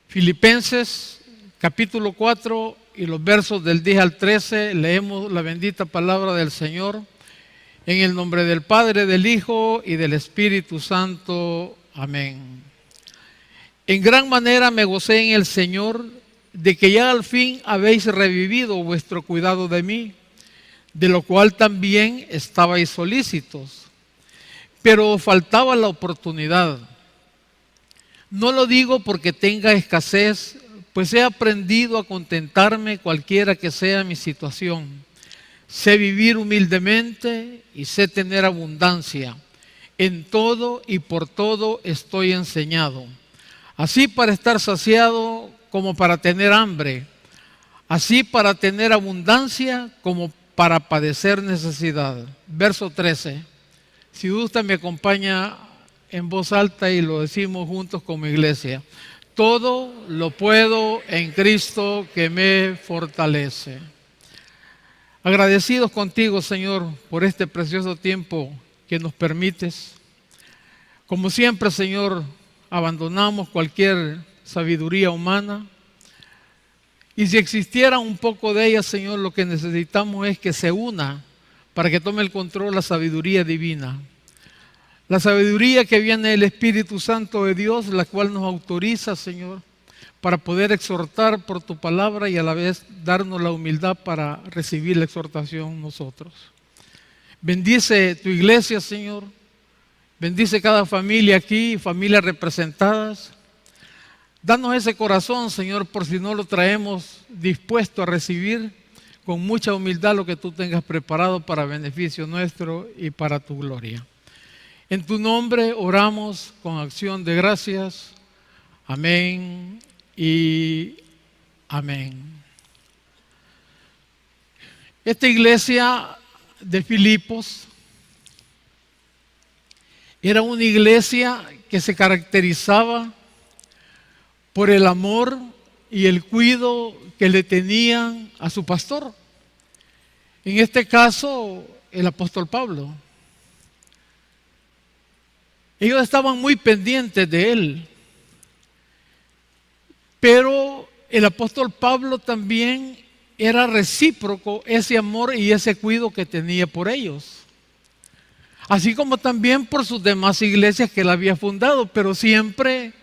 Filipenses capítulo 4 y los versos del 10 al 13, leemos la bendita palabra del Señor. En el nombre del Padre, del Hijo y del Espíritu Santo. Amén. En gran manera me gocé en el Señor de que ya al fin habéis revivido vuestro cuidado de mí, de lo cual también estabais solícitos, pero faltaba la oportunidad. No lo digo porque tenga escasez, pues he aprendido a contentarme cualquiera que sea mi situación. Sé vivir humildemente y sé tener abundancia. En todo y por todo estoy enseñado, así para estar saciado como para tener hambre, así para tener abundancia como para padecer necesidad. Verso 13. Si usted me acompaña en voz alta y lo decimos juntos como iglesia. Todo lo puedo en Cristo que me fortalece. Agradecidos contigo, Señor, por este precioso tiempo que nos permites. Como siempre, Señor, abandonamos cualquier sabiduría humana. Y si existiera un poco de ella, Señor, lo que necesitamos es que se una para que tome el control la sabiduría divina. La sabiduría que viene del Espíritu Santo de Dios, la cual nos autoriza, Señor, para poder exhortar por tu palabra y a la vez darnos la humildad para recibir la exhortación nosotros. Bendice tu iglesia, Señor. Bendice cada familia aquí, familias representadas. Danos ese corazón, Señor, por si no lo traemos dispuesto a recibir con mucha humildad lo que tú tengas preparado para beneficio nuestro y para tu gloria. En tu nombre oramos con acción de gracias. Amén y amén. Esta iglesia de Filipos era una iglesia que se caracterizaba por el amor y el cuidado que le tenían a su pastor. En este caso, el apóstol Pablo. Ellos estaban muy pendientes de él. Pero el apóstol Pablo también era recíproco ese amor y ese cuidado que tenía por ellos. Así como también por sus demás iglesias que él había fundado. Pero siempre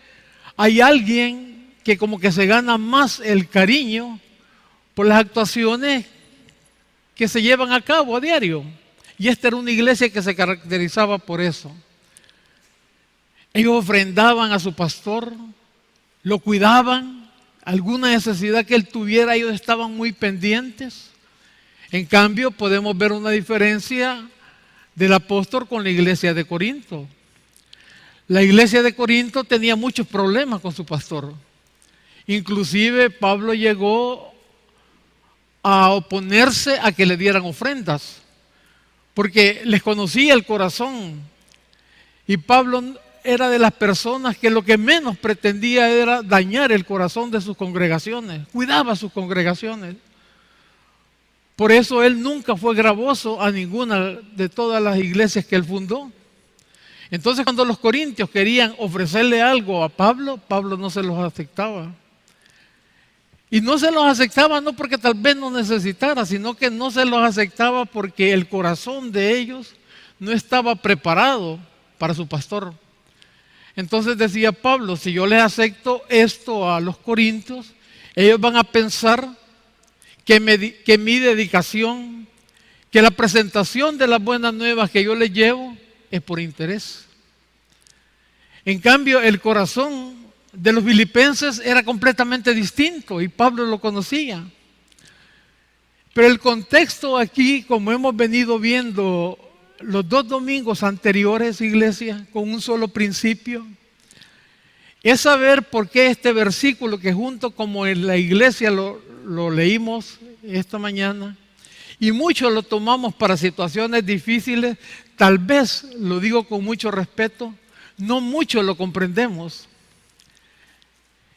hay alguien que como que se gana más el cariño por las actuaciones que se llevan a cabo a diario. Y esta era una iglesia que se caracterizaba por eso. Ellos ofrendaban a su pastor, lo cuidaban, alguna necesidad que él tuviera, ellos estaban muy pendientes. En cambio, podemos ver una diferencia del apóstol con la iglesia de Corinto. La iglesia de Corinto tenía muchos problemas con su pastor. Inclusive Pablo llegó a oponerse a que le dieran ofrendas, porque les conocía el corazón. Y Pablo era de las personas que lo que menos pretendía era dañar el corazón de sus congregaciones, cuidaba sus congregaciones. Por eso él nunca fue gravoso a ninguna de todas las iglesias que él fundó. Entonces cuando los corintios querían ofrecerle algo a Pablo, Pablo no se los aceptaba. Y no se los aceptaba no porque tal vez no necesitara, sino que no se los aceptaba porque el corazón de ellos no estaba preparado para su pastor. Entonces decía Pablo, si yo les acepto esto a los corintios, ellos van a pensar que mi dedicación, que la presentación de las buenas nuevas que yo les llevo es por interés. En cambio, el corazón de los filipenses era completamente distinto y Pablo lo conocía. Pero el contexto aquí, como hemos venido viendo los 2 domingos anteriores, iglesia, con un solo principio, es saber por qué este versículo que junto como en la iglesia lo leímos esta mañana y muchos lo tomamos para situaciones difíciles, tal vez, lo digo con mucho respeto, no muchos lo comprendemos.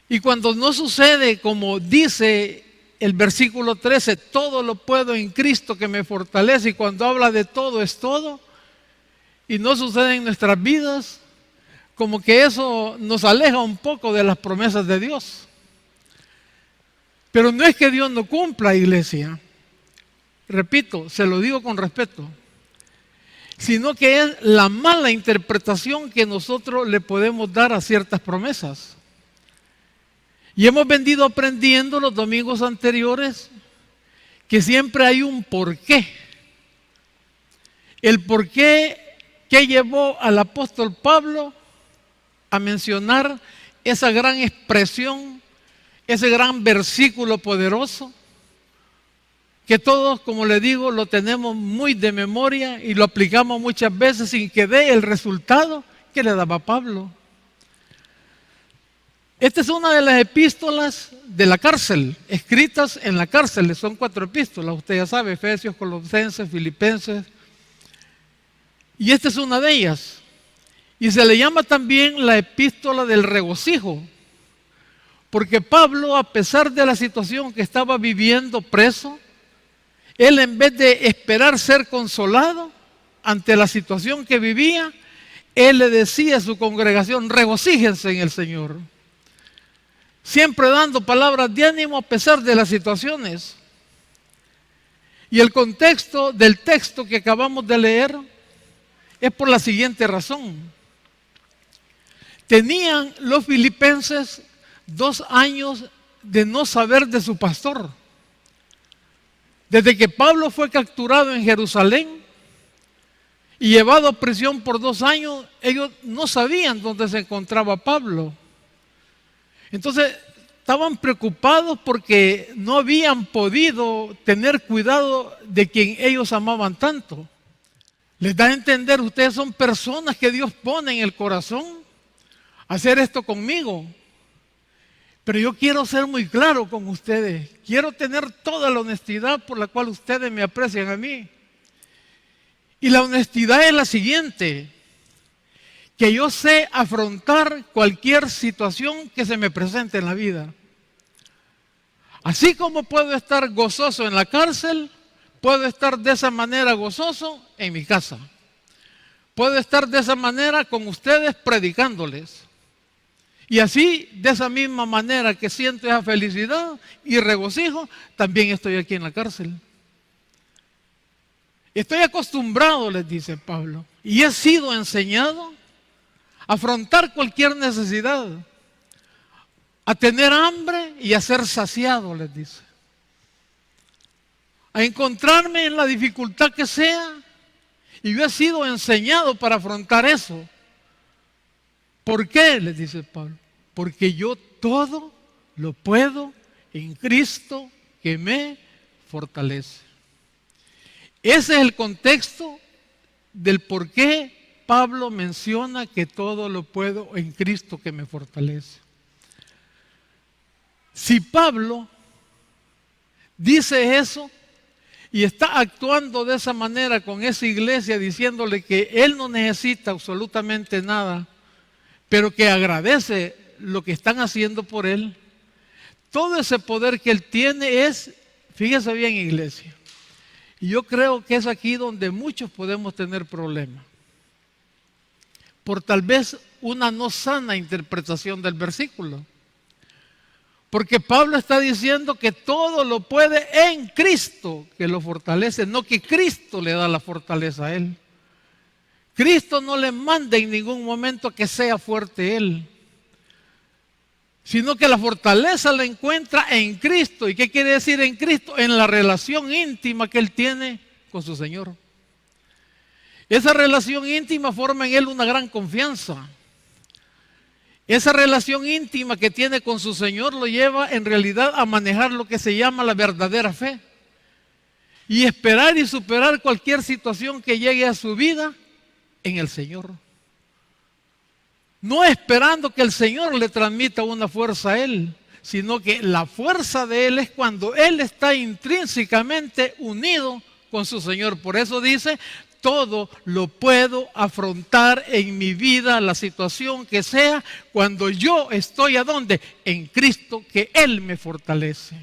Y cuando no sucede como dice el versículo 13, todo lo puedo en Cristo que me fortalece, y cuando habla de todo es todo, y no sucede en nuestras vidas, como que eso nos aleja un poco de las promesas de Dios. Pero no es que Dios no cumpla, iglesia. Repito, se lo digo con respeto. Sino que es la mala interpretación que nosotros le podemos dar a ciertas promesas. Y hemos venido aprendiendo los domingos anteriores que siempre hay un porqué. El porqué que llevó al apóstol Pablo a mencionar esa gran expresión, ese gran versículo poderoso, que todos, como le digo, lo tenemos muy de memoria y lo aplicamos muchas veces sin que dé el resultado que le daba Pablo. Esta es una de las epístolas de la cárcel, escritas en la cárcel. Son 4 epístolas, usted ya sabe: Efesios, Colosenses, Filipenses. Y esta es una de ellas. Y se le llama también la epístola del regocijo, porque Pablo, a pesar de la situación que estaba viviendo preso, él, en vez de esperar ser consolado ante la situación que vivía, él le decía a su congregación: regocíjense en el Señor. Siempre dando palabras de ánimo a pesar de las situaciones. Y el contexto del texto que acabamos de leer es por la siguiente razón. Tenían los filipenses 2 años de no saber de su pastor. Desde que Pablo fue capturado en Jerusalén y llevado a prisión por 2 años, ellos no sabían dónde se encontraba Pablo. Entonces estaban preocupados porque no habían podido tener cuidado de quien ellos amaban tanto. Les da a entender: ustedes son personas que Dios pone en el corazón a hacer esto conmigo. Pero yo quiero ser muy claro con ustedes. Quiero tener toda la honestidad por la cual ustedes me aprecian a mí. Y la honestidad es la siguiente: que yo sé afrontar cualquier situación que se me presente en la vida. Así como puedo estar gozoso en la cárcel, puedo estar de esa manera gozoso en mi casa. Puedo estar de esa manera con ustedes predicándoles. Y así, de esa misma manera que siento esa felicidad y regocijo, también estoy aquí en la cárcel. Estoy acostumbrado, les dice Pablo, y he sido enseñado a afrontar cualquier necesidad, a tener hambre y a ser saciado, les dice. A encontrarme en la dificultad que sea, y yo he sido enseñado para afrontar eso. ¿Por qué? Les dice Pablo. Porque yo todo lo puedo en Cristo que me fortalece. Ese es el contexto del por qué Pablo menciona que todo lo puedo en Cristo que me fortalece. Si Pablo dice eso y está actuando de esa manera con esa iglesia, diciéndole que él no necesita absolutamente nada, pero que agradece lo que están haciendo por él, todo ese poder que él tiene es, fíjese bien, iglesia, y yo creo que es aquí donde muchos podemos tener problemas, por tal vez una no sana interpretación del versículo. Porque Pablo está diciendo que todo lo puede en Cristo que lo fortalece, no que Cristo le da la fortaleza a él. Cristo no le manda en ningún momento que sea fuerte él, sino que la fortaleza la encuentra en Cristo. ¿Y qué quiere decir en Cristo? En la relación íntima que él tiene con su Señor. Esa relación íntima forma en él una gran confianza. Esa relación íntima que tiene con su Señor lo lleva en realidad a manejar lo que se llama la verdadera fe y esperar y superar cualquier situación que llegue a su vida en el Señor. No esperando que el Señor le transmita una fuerza a él, sino que la fuerza de él es cuando él está intrínsecamente unido con su Señor. Por eso dice: todo lo puedo afrontar en mi vida, la situación que sea, cuando yo estoy ¿a dónde? En Cristo, que Él me fortalece.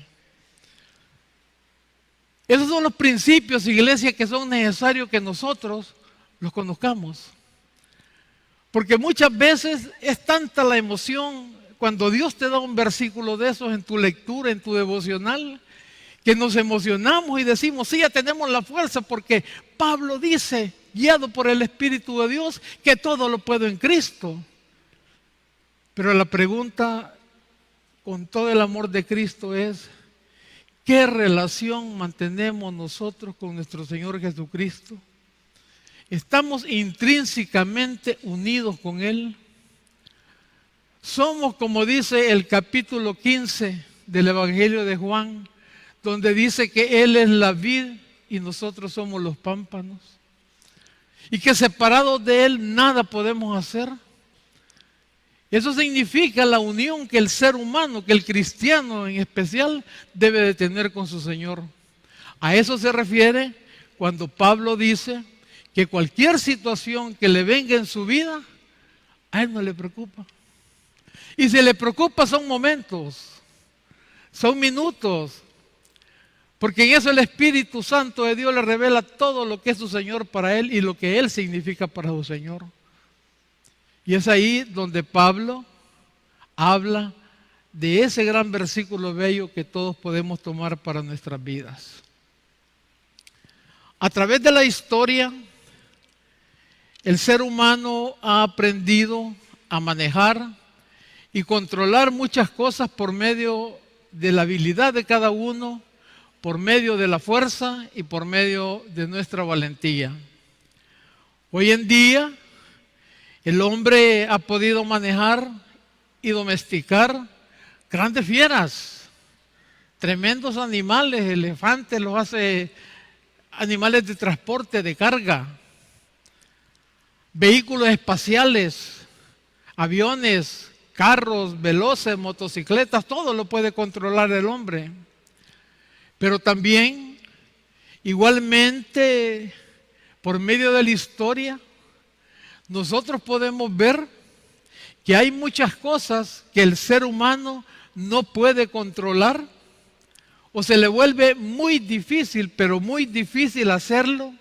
Esos son los principios, iglesia, que son necesarios que nosotros los conozcamos. Porque muchas veces es tanta la emoción cuando Dios te da un versículo de esos en tu lectura, en tu devocional, que nos emocionamos y decimos, sí, ya tenemos la fuerza porque Pablo dice, guiado por el Espíritu de Dios, que todo lo puedo en Cristo. Pero la pregunta, con todo el amor de Cristo, es, ¿qué relación mantenemos nosotros con nuestro Señor Jesucristo? ¿Estamos intrínsecamente unidos con Él? Somos, como dice el capítulo 15 del Evangelio de Juan, donde dice que Él es la vid y nosotros somos los pámpanos, y que separados de Él nada podemos hacer. Eso significa la unión que el ser humano, que el cristiano en especial, debe de tener con su Señor. A eso se refiere cuando Pablo dice que cualquier situación que le venga en su vida, a Él no le preocupa. Y si le preocupa son momentos, son minutos, porque en eso el Espíritu Santo de Dios le revela todo lo que es su Señor para Él y lo que Él significa para su Señor. Y es ahí donde Pablo habla de ese gran versículo bello que todos podemos tomar para nuestras vidas. A través de la historia, el ser humano ha aprendido a manejar y controlar muchas cosas por medio de la habilidad de cada uno, por medio de la fuerza y por medio de nuestra valentía. Hoy en día, el hombre ha podido manejar y domesticar grandes fieras, tremendos animales, elefantes, los hace animales de transporte, de carga, vehículos espaciales, aviones, carros, veloces, motocicletas, todo lo puede controlar el hombre. Pero también, igualmente, por medio de la historia, nosotros podemos ver que hay muchas cosas que el ser humano no puede controlar o se le vuelve muy difícil, pero muy difícil hacerlo.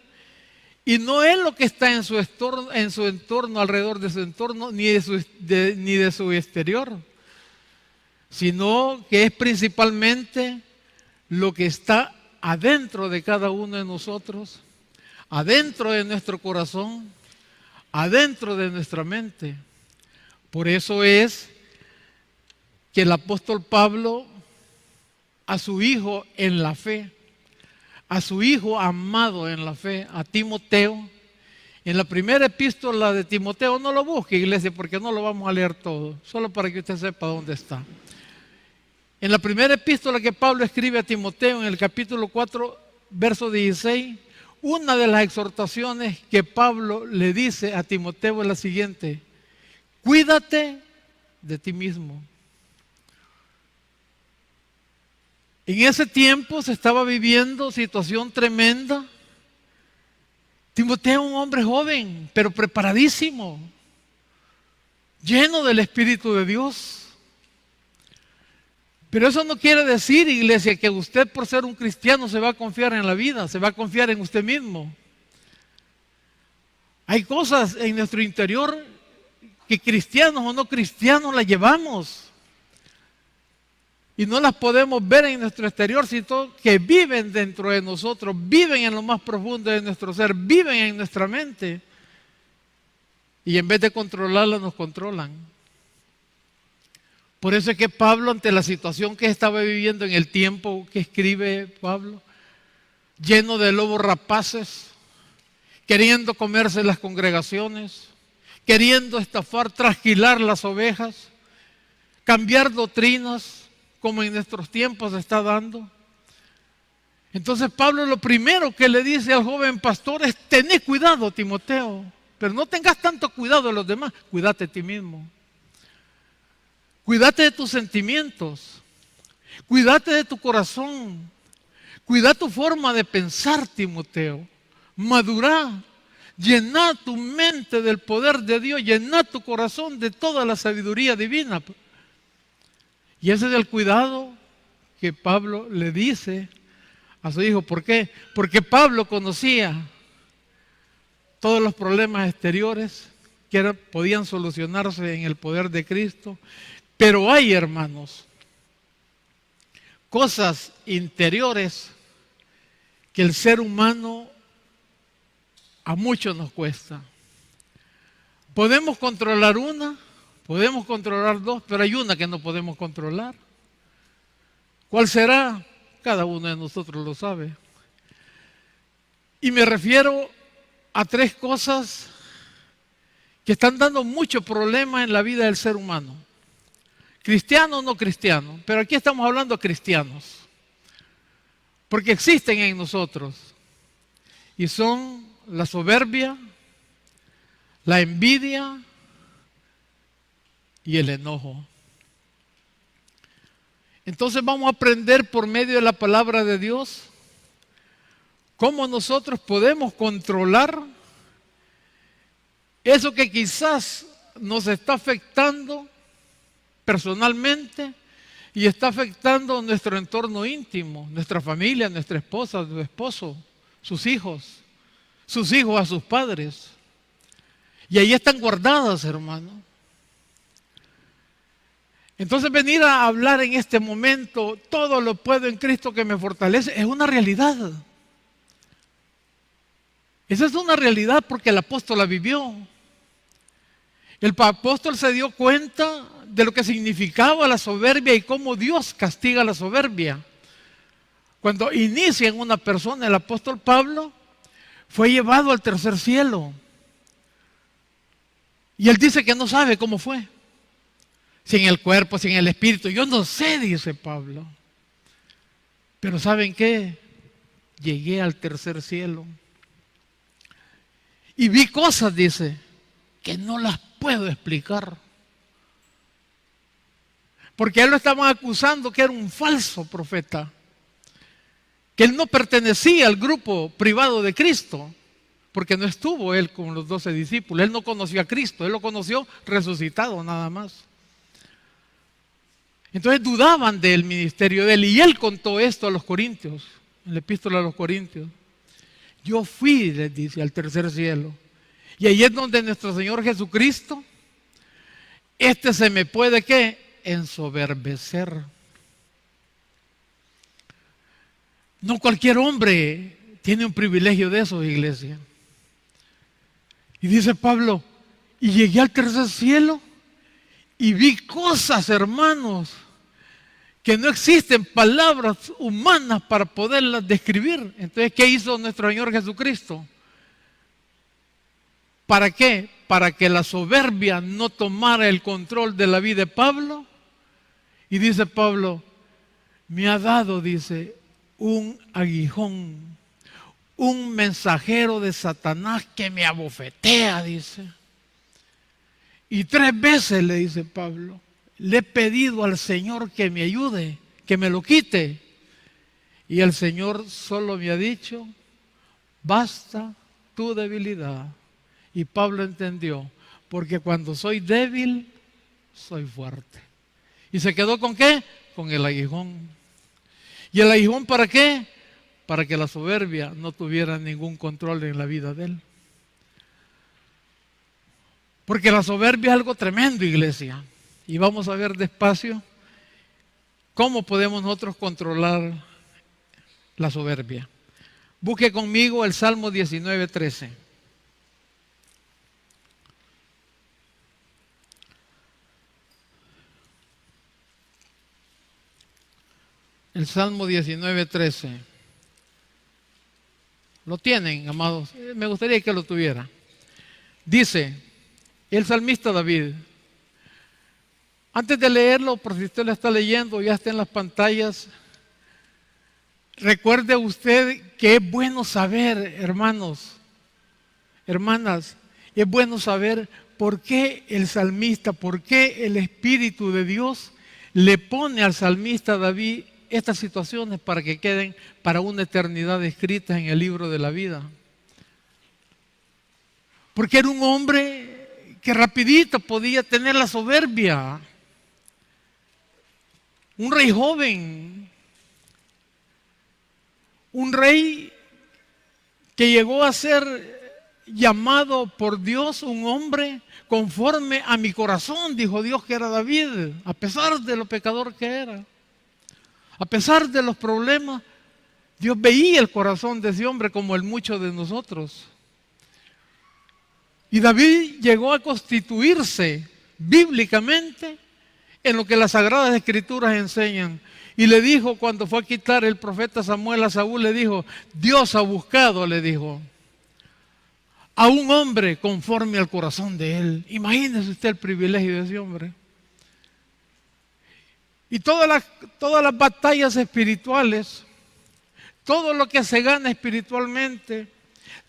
Y no es lo que está en su entorno, alrededor de su entorno, ni de su exterior, sino que es principalmente lo que está adentro de cada uno de nosotros, adentro de nuestro corazón, adentro de nuestra mente. Por eso es que el apóstol Pablo, a su hijo en la fe, a su hijo amado en la fe, a Timoteo, en la primera epístola de Timoteo, no lo busque, iglesia, porque no lo vamos a leer todo, solo para que usted sepa dónde está. En la primera epístola que Pablo escribe a Timoteo, en el capítulo 4, verso 16, una de las exhortaciones que Pablo le dice a Timoteo es la siguiente: cuídate de ti mismo. En ese tiempo se estaba viviendo situación tremenda. Timoteo, un hombre joven, pero preparadísimo, lleno del Espíritu de Dios. Pero eso no quiere decir, iglesia, que usted por ser un cristiano se va a confiar en la vida, se va a confiar en usted mismo. Hay cosas en nuestro interior que cristianos o no cristianos las llevamos. Y no las podemos ver en nuestro exterior, sino que viven dentro de nosotros, viven en lo más profundo de nuestro ser, viven en nuestra mente. Y en vez de controlarlas, nos controlan. Por eso es que Pablo, ante la situación que estaba viviendo en el tiempo que escribe Pablo, lleno de lobos rapaces, queriendo comerse las congregaciones, queriendo estafar, trasquilar las ovejas, cambiar doctrinas, como en nuestros tiempos se está dando. Entonces Pablo lo primero que le dice al joven pastor es: tened cuidado, Timoteo, pero no tengas tanto cuidado de los demás, cuídate de ti mismo. Cuídate de tus sentimientos, cuídate de tu corazón, cuida tu forma de pensar, Timoteo. Madurá, llena tu mente del poder de Dios, llena tu corazón de toda la sabiduría divina. Y ese es el cuidado que Pablo le dice a su hijo. ¿Por qué? Porque Pablo conocía todos los problemas exteriores que podían solucionarse en el poder de Cristo. Pero hay, hermanos, cosas interiores que el ser humano a muchos nos cuesta. Podemos controlar una, podemos controlar dos, pero hay una que no podemos controlar. ¿Cuál será? Cada uno de nosotros lo sabe. Y me refiero a tres cosas que están dando mucho problema en la vida del ser humano. Cristiano o no cristiano, pero aquí estamos hablando de cristianos. Porque existen en nosotros. Y son la soberbia, la envidia y el enojo. Entonces vamos a aprender por medio de la palabra de Dios cómo nosotros podemos controlar eso que quizás nos está afectando personalmente y está afectando nuestro entorno íntimo, nuestra familia, nuestra esposa, su esposo, sus hijos a sus padres. Y ahí están guardadas, hermano. Entonces venir a hablar en este momento, todo lo puedo en Cristo que me fortalece, es una realidad. Esa es una realidad porque el apóstol la vivió. El apóstol se dio cuenta de lo que significaba la soberbia y cómo Dios castiga la soberbia. Cuando inicia en una persona, el apóstol Pablo fue llevado al tercer cielo. Y él dice que no sabe cómo fue. Si en el cuerpo, si en el espíritu. Yo no sé, dice Pablo. Pero ¿saben qué? Llegué al tercer cielo. Y vi cosas, dice, que no las puedo explicar. Porque a él lo estaban acusando que era un falso profeta. Que él no pertenecía al grupo privado de Cristo. Porque no estuvo él con los 12 discípulos. Él no conoció a Cristo. Él lo conoció resucitado nada más. Entonces dudaban del ministerio de él. Y él contó esto a los corintios. En la epístola a los corintios. Yo fui, les dice, al tercer cielo. Y ahí es donde nuestro Señor Jesucristo, se me puede, ¿qué? Ensoberbecer. No cualquier hombre tiene un privilegio de eso, iglesia. Y dice Pablo, y llegué al tercer cielo y vi cosas, hermanos, que no existen palabras humanas para poderlas describir. Entonces, ¿qué hizo nuestro Señor Jesucristo? ¿Para qué? Para que la soberbia no tomara el control de la vida de Pablo. Y dice Pablo, me ha dado, dice, un aguijón, un mensajero de Satanás que me abofetea, dice. Y 3 veces le dice Pablo, le he pedido al Señor que me ayude, que me lo quite. Y el Señor solo me ha dicho, basta tu debilidad. Y Pablo entendió, porque cuando soy débil, soy fuerte. ¿Y se quedó con qué? Con el aguijón. ¿Y el aguijón para qué? Para que la soberbia no tuviera ningún control en la vida de él. Porque la soberbia es algo tremendo, iglesia. Y vamos a ver despacio cómo podemos nosotros controlar la soberbia. Busque conmigo el Salmo 19:13. El Salmo 19:13. ¿Lo tienen, amados? Me gustaría que lo tuviera. Dice el salmista David. Antes de leerlo, por si usted lo está leyendo, ya está en las pantallas. Recuerde usted que es bueno saber, hermanos, hermanas, es bueno saber por qué el salmista, por qué el Espíritu de Dios le pone al salmista David estas situaciones para que queden para una eternidad escritas en el libro de la vida. Porque era un hombre que rapidito podía tener la soberbia. Un rey joven. Un rey que llegó a ser llamado por Dios un hombre conforme a mi corazón, dijo Dios que era David, a pesar de lo pecador que era. A pesar de los problemas, Dios veía el corazón de ese hombre como el mucho de nosotros. Y David llegó a constituirse bíblicamente en lo que las Sagradas Escrituras enseñan. Y le dijo, cuando fue a quitar el profeta Samuel a Saúl, le dijo, Dios ha buscado, le dijo, a un hombre conforme al corazón de él. Imagínese usted el privilegio de ese hombre. Y todas las batallas espirituales, todo lo que se gana espiritualmente,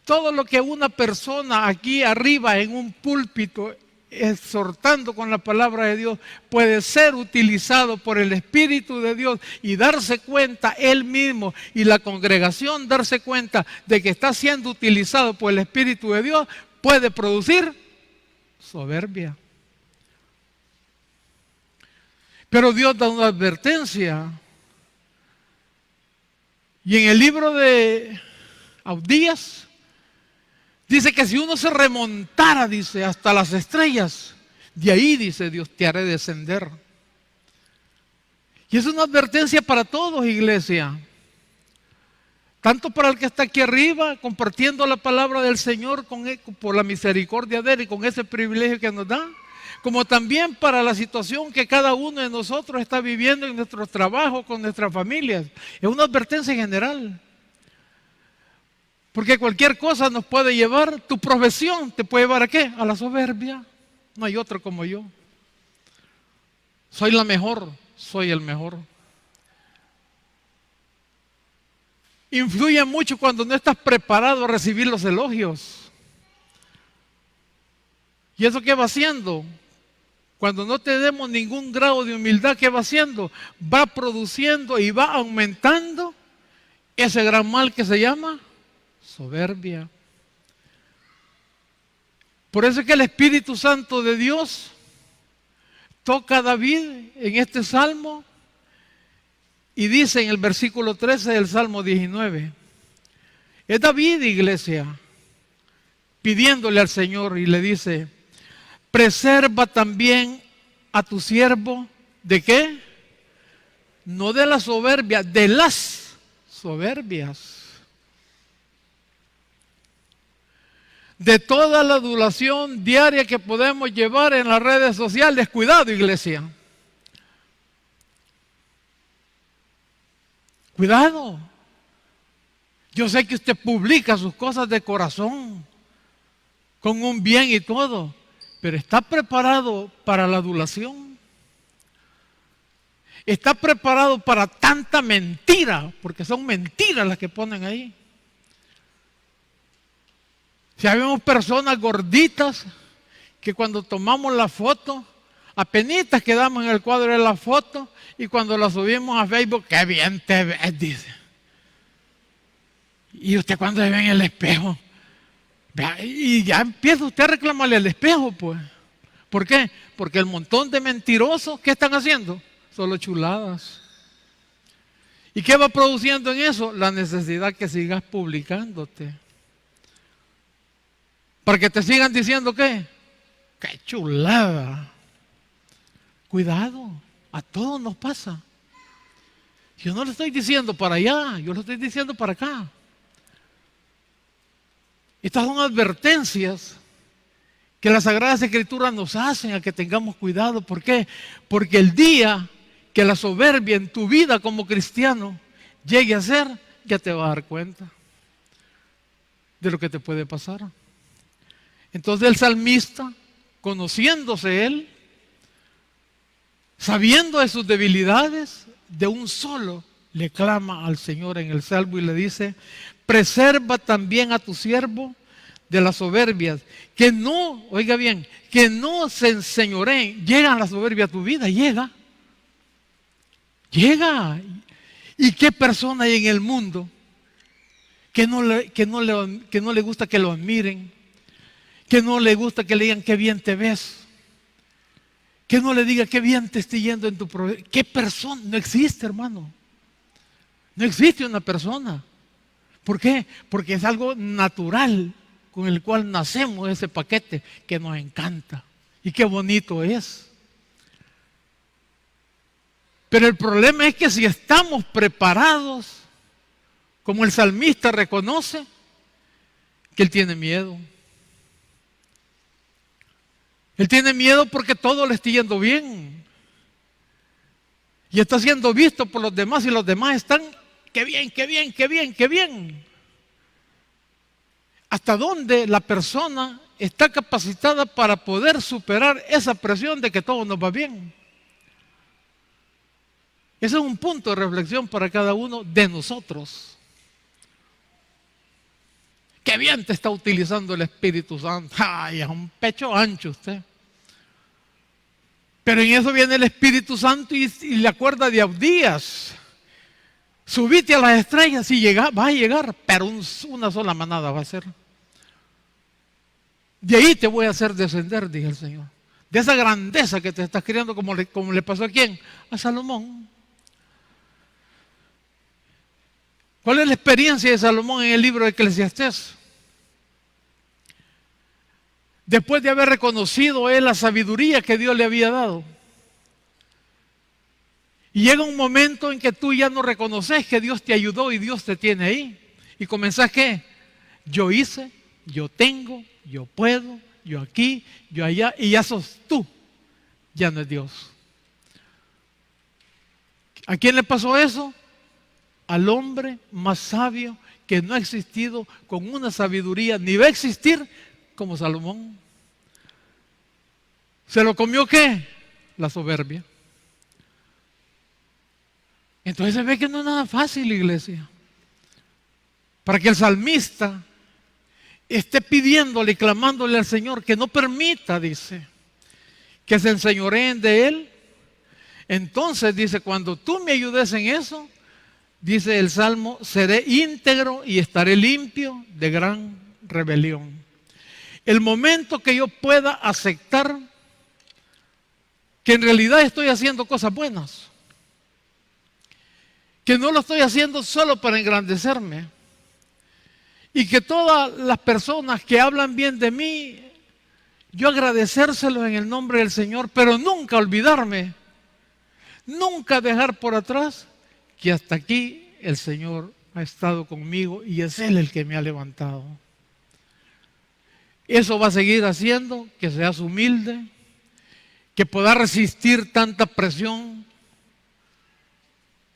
todo lo que una persona aquí arriba en un púlpito exhortando con la palabra de Dios puede ser utilizado por el Espíritu de Dios y darse cuenta él mismo y la congregación darse cuenta de que está siendo utilizado por el Espíritu de Dios, puede producir soberbia. Pero Dios da una advertencia. Y en el libro de Abdías dice que si uno se remontara, dice, hasta las estrellas, de ahí, dice Dios, te haré descender. Y es una advertencia para todos, iglesia. Tanto para el que está aquí arriba, compartiendo la palabra del Señor por la misericordia de Él y con ese privilegio que nos da, como también para la situación que cada uno de nosotros está viviendo en nuestros trabajos, con nuestras familias. Es una advertencia general. Porque cualquier cosa nos puede llevar, tu profesión te puede llevar ¿a qué? A la soberbia. No hay otro como yo. Soy la mejor, soy el mejor. Influye mucho cuando no estás preparado a recibir los elogios. ¿Y eso qué va haciendo? Cuando no tenemos ningún grado de humildad, ¿qué va haciendo? Va produciendo y va aumentando ese gran mal que se llama soberbia. Por eso es que el Espíritu Santo de Dios toca a David en este salmo y dice en el versículo 13 del Salmo 19. Es David, iglesia, pidiéndole al Señor y le dice, preserva también a tu siervo, ¿de qué? No de la soberbia, de las soberbias. De toda la adulación diaria que podemos llevar en las redes sociales. Cuidado, iglesia. Cuidado. Yo sé que usted publica sus cosas de corazón, con un bien y todo, pero ¿está preparado para la adulación? ¿Está preparado para tanta mentira? Porque son mentiras las que ponen ahí. Si habemos personas gorditas que cuando tomamos la foto, apenitas quedamos en el cuadro de la foto y cuando la subimos a Facebook, qué bien te ves, dice. Y usted cuando se ve en el espejo, y ya empieza usted a reclamarle al espejo, pues. ¿Por qué? Porque el montón de mentirosos, ¿qué están haciendo? Solo chuladas. ¿Y qué va produciendo en eso? La necesidad que sigas publicándote. Para que te sigan diciendo ¿qué? ¡Qué chulada! Cuidado, a todos nos pasa. Yo no lo estoy diciendo para allá, yo lo estoy diciendo para acá. Estas son advertencias que las Sagradas Escrituras nos hacen a que tengamos cuidado. ¿Por qué? Porque el día que la soberbia en tu vida como cristiano llegue a ser, ya te vas a dar cuenta de lo que te puede pasar. Entonces el salmista, conociéndose él, sabiendo de sus debilidades, de un solo le clama al Señor en el salmo y le dice, preserva también a tu siervo de las soberbias, que no, oiga bien, que no se enseñoreen. Llega la soberbia a tu vida, llega. ¿Y qué persona hay en el mundo que no le gusta que lo admiren? Que no le gusta que le digan qué bien te ves, que no le diga qué bien te estoy yendo en tu proyecto. ¿Qué persona? No existe, hermano. No existe una persona. ¿Por qué? Porque es algo natural con el cual nacemos ese paquete que nos encanta. Y qué bonito es. Pero el problema es que si estamos preparados, como el salmista reconoce, que él tiene miedo. Él tiene miedo porque todo le está yendo bien. Y está siendo visto por los demás y los demás están, qué bien, qué bien, qué bien, qué bien. ¿Hasta dónde la persona está capacitada para poder superar esa presión de que todo nos va bien? Ese es un punto de reflexión para cada uno de nosotros. Qué bien te está utilizando el Espíritu Santo. Ay, es un pecho ancho usted. Pero en eso viene el Espíritu Santo y le acuerda de Abdías. Subite a las estrellas y va a llegar, pero una sola manada va a ser. De ahí te voy a hacer descender, dice el Señor. De esa grandeza que te estás creando, como le pasó a quién, a Salomón. ¿Cuál es la experiencia de Salomón en el libro de Eclesiastés? Después de haber reconocido él la sabiduría que Dios le había dado. Y llega un momento en que tú ya no reconoces que Dios te ayudó y Dios te tiene ahí. Y comenzás ¿qué? Yo hice, yo tengo, yo puedo, yo aquí, yo allá, y ya sos tú. Ya no es Dios. ¿A quién le pasó eso? Al hombre más sabio que no ha existido, con una sabiduría, ni va a existir como Salomón. ¿Se lo comió qué? La soberbia. Entonces se ve que no es nada fácil, iglesia. Para que el salmista esté pidiéndole y clamándole al Señor que no permita, dice, que se enseñoreen de él. Entonces dice, cuando tú me ayudes en eso, dice el Salmo, seré íntegro y estaré limpio de gran rebelión. El momento que yo pueda aceptar que en realidad estoy haciendo cosas buenas, que no lo estoy haciendo solo para engrandecerme, y que todas las personas que hablan bien de mí, yo agradecérselos en el nombre del Señor, pero nunca olvidarme, nunca dejar por atrás que hasta aquí el Señor ha estado conmigo y es Él el que me ha levantado. Eso va a seguir haciendo que seas humilde, que puedas resistir tanta presión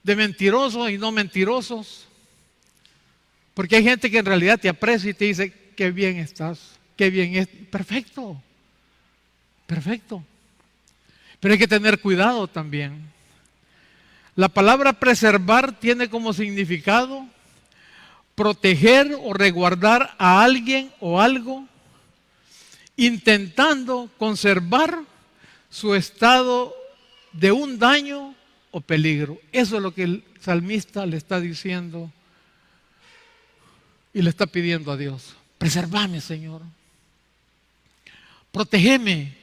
de mentirosos y no mentirosos. Porque hay gente que en realidad te aprecia y te dice, qué bien estás, qué bien es. Perfecto, perfecto. Pero hay que tener cuidado también. La palabra preservar tiene como significado proteger o resguardar a alguien o algo, intentando conservar su estado de un daño o peligro. Eso es lo que el salmista le está diciendo y le está pidiendo a Dios. Preservame, Señor. Protégeme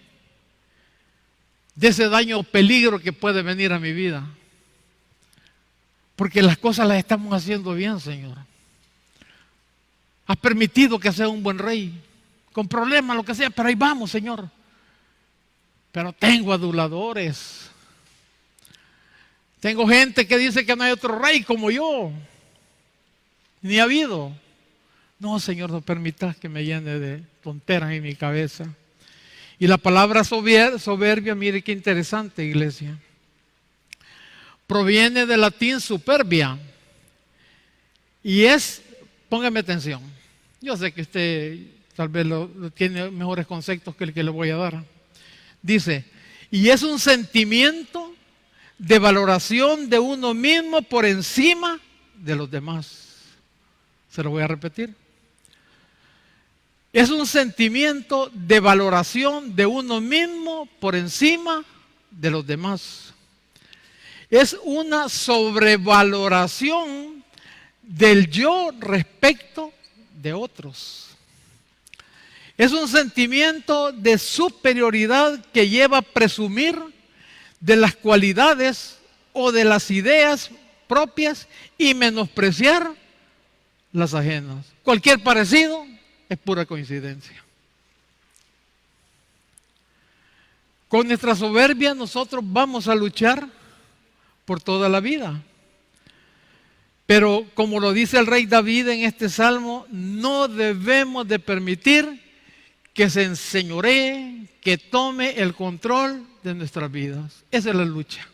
de ese daño o peligro que puede venir a mi vida. Porque las cosas las estamos haciendo bien, Señor. Has permitido que sea un buen rey, con problemas, lo que sea, pero ahí vamos, Señor. Pero tengo aduladores. Tengo gente que dice que no hay otro rey como yo. Ni ha habido. No, Señor, no permitas que me llene de tonteras en mi cabeza. Y la palabra soberbia, mire qué interesante, iglesia. Proviene del latín superbia. Y es, póngame atención. Yo sé que usted tal vez tiene mejores conceptos que el que le voy a dar. Dice, y es un sentimiento de valoración de uno mismo por encima de los demás. Se lo voy a repetir. Es un sentimiento de valoración de uno mismo por encima de los demás. Es una sobrevaloración del yo respecto de otros. Es un sentimiento de superioridad que lleva a presumir de las cualidades o de las ideas propias y menospreciar las ajenas. Cualquier parecido es pura coincidencia. Con nuestra soberbia nosotros vamos a luchar por toda la vida. Pero como lo dice el rey David en este salmo, no debemos de permitir que se enseñoree, que tome el control de nuestras vidas. Esa es la lucha.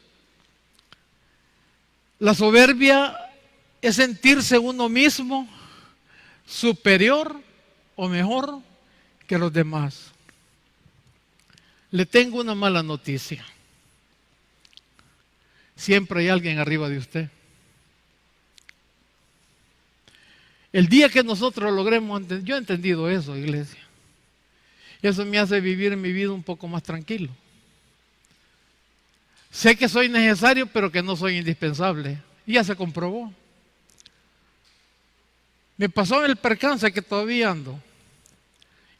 La soberbia es sentirse uno mismo superior o mejor que los demás. Le tengo una mala noticia. Siempre hay alguien arriba de usted. El día que nosotros logremos, yo he entendido eso, iglesia. Eso me hace vivir mi vida un poco más tranquilo. Sé que soy necesario, pero que no soy indispensable. Y ya se comprobó. Me pasó el percance que todavía ando.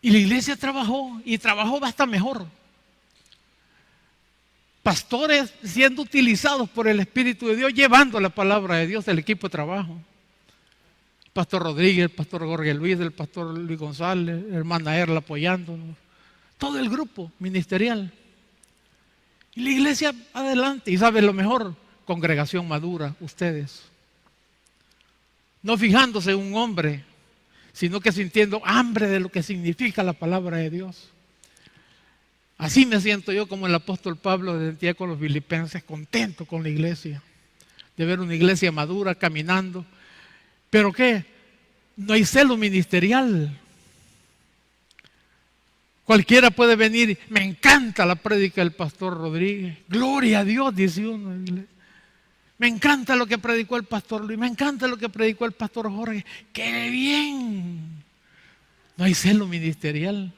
Y la iglesia trabajó, y trabajó hasta mejor. Pastores siendo utilizados por el Espíritu de Dios, llevando la palabra de Dios al equipo de trabajo. El pastor Rodríguez, el pastor Jorge Luis, el pastor Luis González, la hermana Erla apoyándonos. Todo el grupo ministerial. Y la iglesia adelante. Y sabe lo mejor, congregación madura, ustedes. No fijándose en un hombre, sino que sintiendo hambre de lo que significa la palabra de Dios. Así me siento yo como el apóstol Pablo de sentía con los filipenses, contento con la iglesia, de ver una iglesia madura caminando. ¿Pero qué? No hay celo ministerial. Cualquiera puede venir, me encanta la prédica del pastor Rodríguez, gloria a Dios, dice uno. Me encanta lo que predicó el pastor Luis, me encanta lo que predicó el pastor Jorge, ¡qué bien! No hay celo ministerial.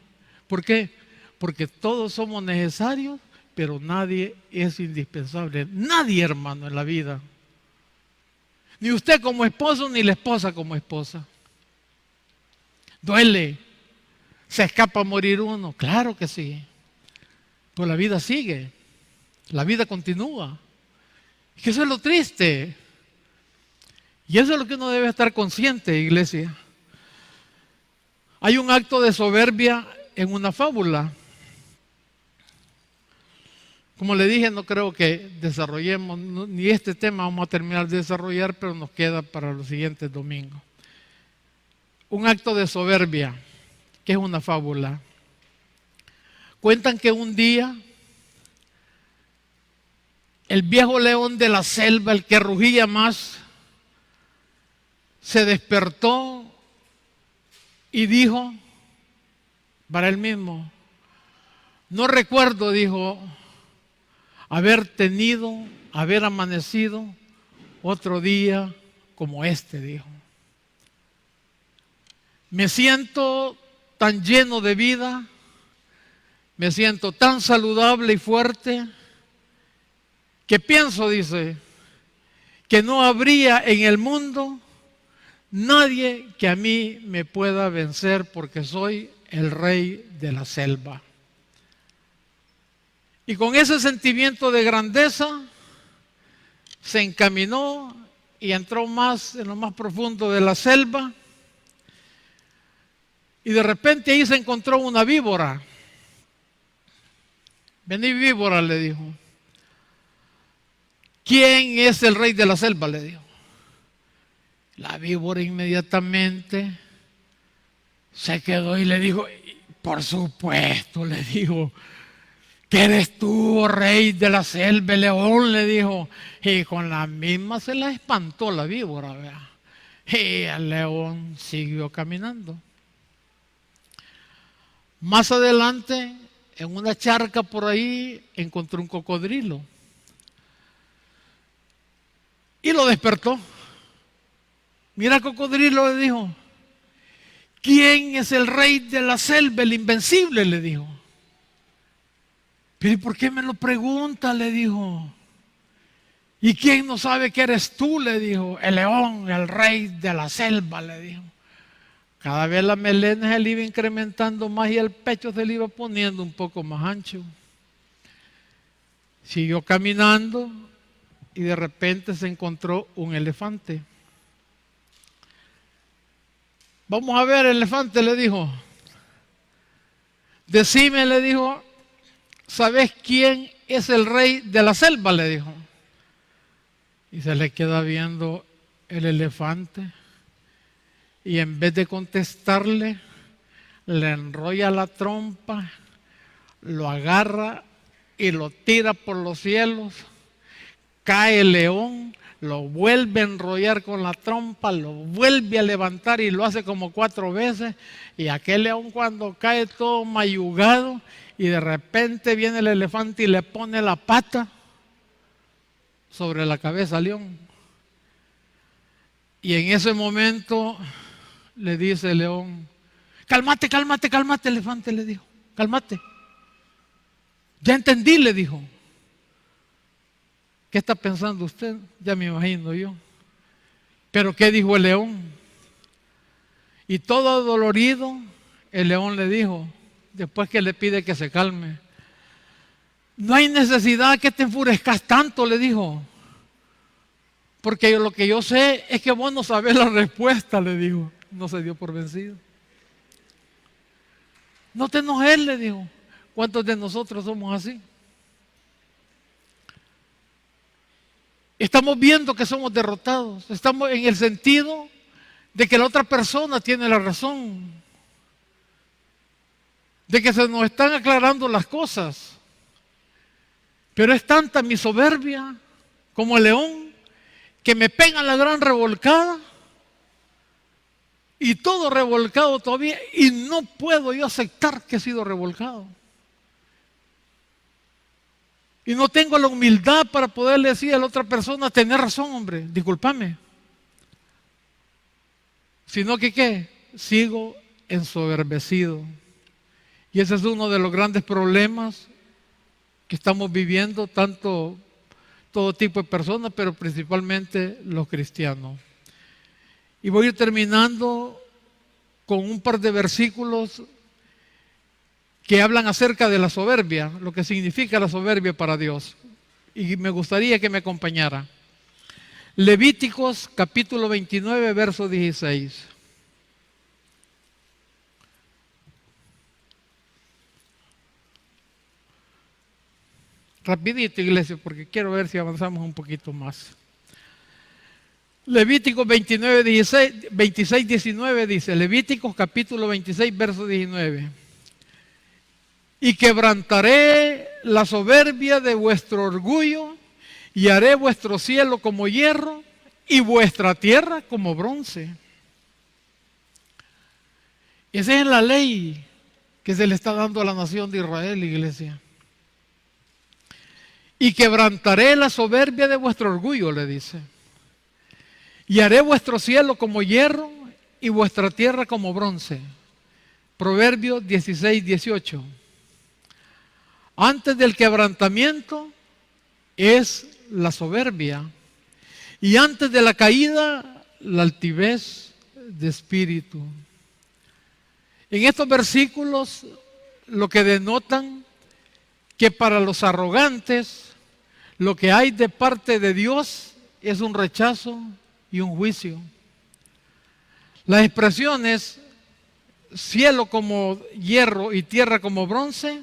¿Por qué? Porque todos somos necesarios, pero nadie es indispensable. Nadie, hermano, en la vida. Ni usted como esposo, ni la esposa como esposa. Duele. ¿Se escapa a morir uno? Claro que sí. Pero la vida sigue. La vida continúa. Y que eso es lo triste. Y eso es lo que uno debe estar consciente, iglesia. Hay un acto de soberbia en una fábula. Como le dije, no creo que desarrollemos, ni este tema vamos a terminar de desarrollar, pero nos queda para los siguientes domingos. Un acto de soberbia, que es una fábula. Cuentan que un día el viejo león de la selva, el que rugía más, se despertó y dijo para él mismo, no recuerdo, dijo, haber amanecido otro día como este, dijo. Me siento tan lleno de vida, me siento tan saludable y fuerte, que pienso, dice, que no habría en el mundo nadie que a mí me pueda vencer porque soy el rey de la selva. Y con ese sentimiento de grandeza se encaminó y entró más en lo más profundo de la selva. Y de repente ahí se encontró una víbora. Vení, víbora, le dijo. ¿Quién es el rey de la selva?, le dijo. La víbora inmediatamente se quedó y le dijo, por supuesto, le dijo, que eres tú, oh rey de la selva, león, le dijo. Y con la misma se la espantó la víbora, ¿verdad? Y el león siguió caminando. Más adelante, en una charca por ahí, encontró un cocodrilo. Y lo despertó. Mira, cocodrilo, le dijo, ¿quién es el rey de la selva, el invencible?, le dijo. Pero ¿y por qué me lo pregunta?, le dijo. ¿Y quién no sabe que eres tú?, le dijo. El león, el rey de la selva, le dijo. Cada vez la melena se le iba incrementando más y el pecho se le iba poniendo un poco más ancho. Siguió caminando y de repente se encontró un elefante. Vamos a ver, elefante, le dijo. Decime, le dijo, ¿sabes quién es el rey de la selva? Le dijo. Y se le queda viendo el elefante y en vez de contestarle, le enrolla la trompa, lo agarra y lo tira por los cielos. Cae el león, lo vuelve a enrollar con la trompa, lo vuelve a levantar y lo hace como 4 veces. Y aquel león, cuando cae todo mayugado y de repente viene el elefante y le pone la pata sobre la cabeza al león. Y en ese momento le dice el león: cálmate, cálmate, cálmate, elefante, le dijo, cálmate. Ya entendí, le dijo. ¿Qué está pensando usted? Ya me imagino yo. ¿Pero qué dijo el león? Y todo adolorido, el león le dijo, después que le pide que se calme: no hay necesidad que te enfurezcas tanto, le dijo. Porque lo que yo sé es que vos no sabés la respuesta, le dijo. No se dio por vencido. No te enojes, le dijo. ¿Cuántos de nosotros somos así? Estamos viendo que somos derrotados. Estamos en el sentido de que la otra persona tiene la razón. De que se nos están aclarando las cosas. Pero es tanta mi soberbia como el león que me pega la gran revolcada y todo revolcado todavía, y no puedo yo aceptar que he sido revolcado. Y no tengo la humildad para poderle decir a la otra persona: tenés razón, hombre, discúlpame. Sino que ¿qué? Sigo ensoberbecido. Y ese es uno de los grandes problemas que estamos viviendo, tanto todo tipo de personas, pero principalmente los cristianos. Y voy a ir terminando con un par de versículos que hablan acerca de la soberbia, lo que significa la soberbia para Dios. Y me gustaría que me acompañara. Levíticos capítulo 29, verso 16. Rapidito, iglesia, porque quiero ver si avanzamos un poquito más. Levíticos 29, 26, 19 dice, Levíticos capítulo 26, verso 19. Y quebrantaré la soberbia de vuestro orgullo y haré vuestro cielo como hierro y vuestra tierra como bronce. Esa es la ley que se le está dando a la nación de Israel, iglesia. Y quebrantaré la soberbia de vuestro orgullo, le dice. Y haré vuestro cielo como hierro y vuestra tierra como bronce. Proverbios 16, 18. Antes del quebrantamiento es la soberbia. Y antes de la caída, la altivez de espíritu. En estos versículos lo que denotan que para los arrogantes lo que hay de parte de Dios es un rechazo y un juicio. Las expresiones cielo como hierro y tierra como bronce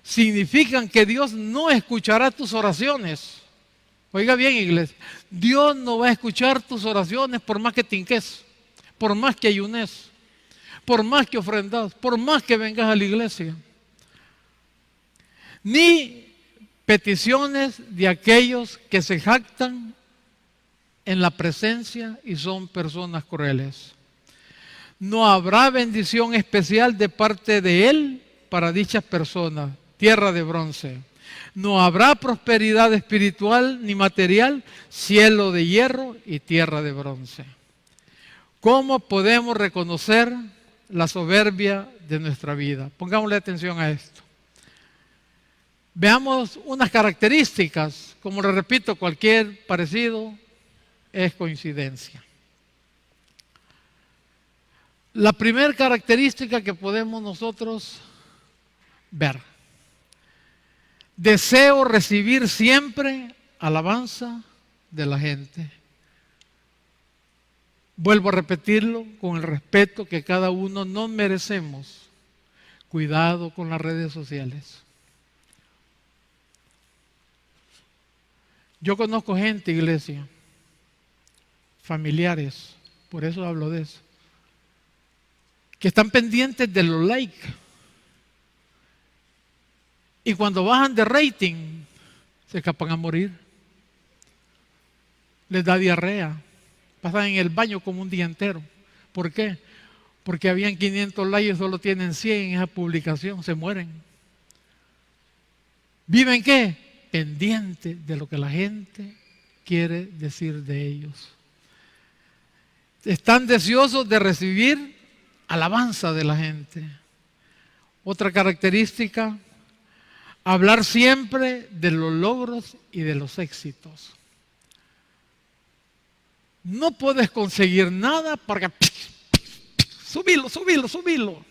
significan que Dios no escuchará tus oraciones. Oiga bien, iglesia, Dios no va a escuchar tus oraciones por más que te hinques, por más que ayunes, por más que ofrendas, por más que vengas a la iglesia. Ni peticiones de aquellos que se jactan en la presencia y son personas crueles. No habrá bendición especial de parte de Él para dichas personas, tierra de bronce. No habrá prosperidad espiritual ni material, cielo de hierro y tierra de bronce. ¿Cómo podemos reconocer la soberbia de nuestra vida? Pongámosle atención a esto. Veamos unas características. Como le repito, cualquier parecido es coincidencia. La primera característica que podemos nosotros ver: deseo recibir siempre alabanza de la gente. Vuelvo a repetirlo con el respeto que cada uno nos merecemos. Cuidado con las redes sociales. Yo conozco gente, iglesia, familiares, por eso hablo de eso, que están pendientes de los likes. Y cuando bajan de rating, se escapan a morir. Les da diarrea. Pasan en el baño como un día entero. ¿Por qué? Porque habían 500 likes y solo tienen 100 en esa publicación. Se mueren. ¿Viven qué? Pendientes de lo que la gente quiere decir de ellos. Están deseosos de recibir alabanza de la gente. Otra característica, hablar siempre de los logros y de los éxitos. No puedes conseguir nada para que subilo.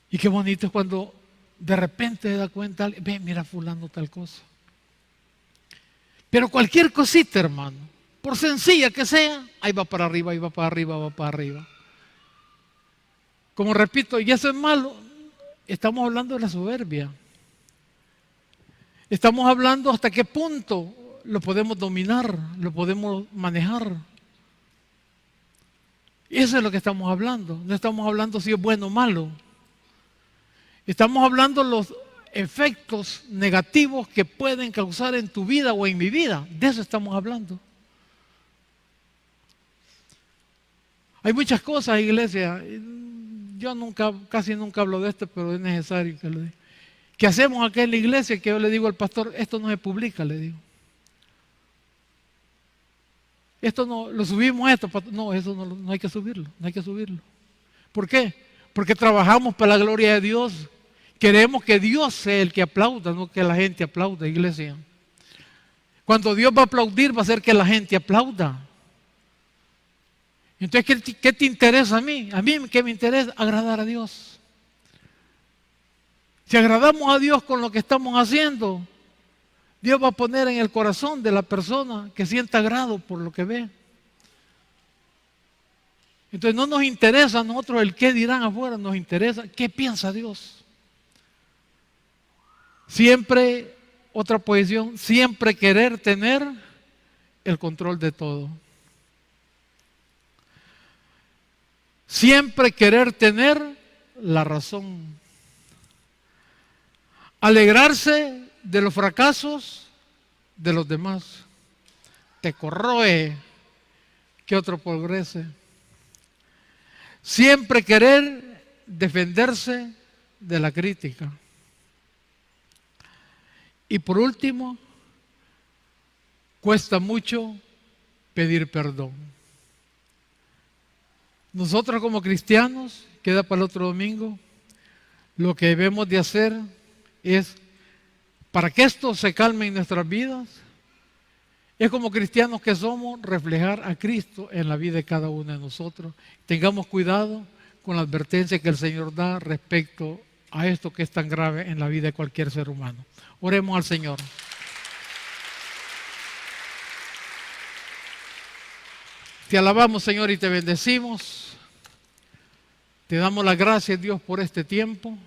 Y qué bonito es cuando de repente te da cuenta, ve, mira fulano tal cosa. Pero cualquier cosita, hermano, por sencilla que sea, ahí va para arriba, ahí va para arriba, va para arriba. Como repito, y eso es malo, estamos hablando de la soberbia. Estamos hablando hasta qué punto lo podemos dominar, lo podemos manejar. Eso es lo que estamos hablando. No estamos hablando si es bueno o malo. Estamos hablando de los efectos negativos que pueden causar en tu vida o en mi vida. De eso estamos hablando. Hay muchas cosas, iglesia. Yo casi nunca hablo de esto, pero es necesario que lo diga. ¿Qué hacemos aquí en la iglesia? Que yo le digo al pastor, esto no se publica, le digo. Esto no, lo subimos a esto. No, eso no hay que subirlo, no hay que subirlo. ¿Por qué? Porque trabajamos para la gloria de Dios. Queremos que Dios sea el que aplauda, no que la gente aplauda, iglesia. Cuando Dios va a aplaudir, va a hacer que la gente aplauda. Entonces, ¿qué te interesa a mí? A mí, ¿qué me interesa? Agradar a Dios. Si agradamos a Dios con lo que estamos haciendo, Dios va a poner en el corazón de la persona que sienta agrado por lo que ve. Entonces no nos interesa a nosotros el qué dirán afuera, nos interesa qué piensa Dios. Siempre, otra posición, siempre querer tener el control de todo. Siempre querer tener la razón. Alegrarse de los fracasos de los demás. Te corroe que otro progrese. Siempre querer defenderse de la crítica. Y por último, cuesta mucho pedir perdón. Nosotros como cristianos, queda para el otro domingo, lo que debemos de hacer es, para que esto se calme en nuestras vidas, es como cristianos que somos, reflejar a Cristo en la vida de cada uno de nosotros. Tengamos cuidado con la advertencia que el Señor da respecto a esto que es tan grave en la vida de cualquier ser humano. Oremos al Señor. Te alabamos, Señor, y te bendecimos. Te damos las gracias, Dios, por este tiempo.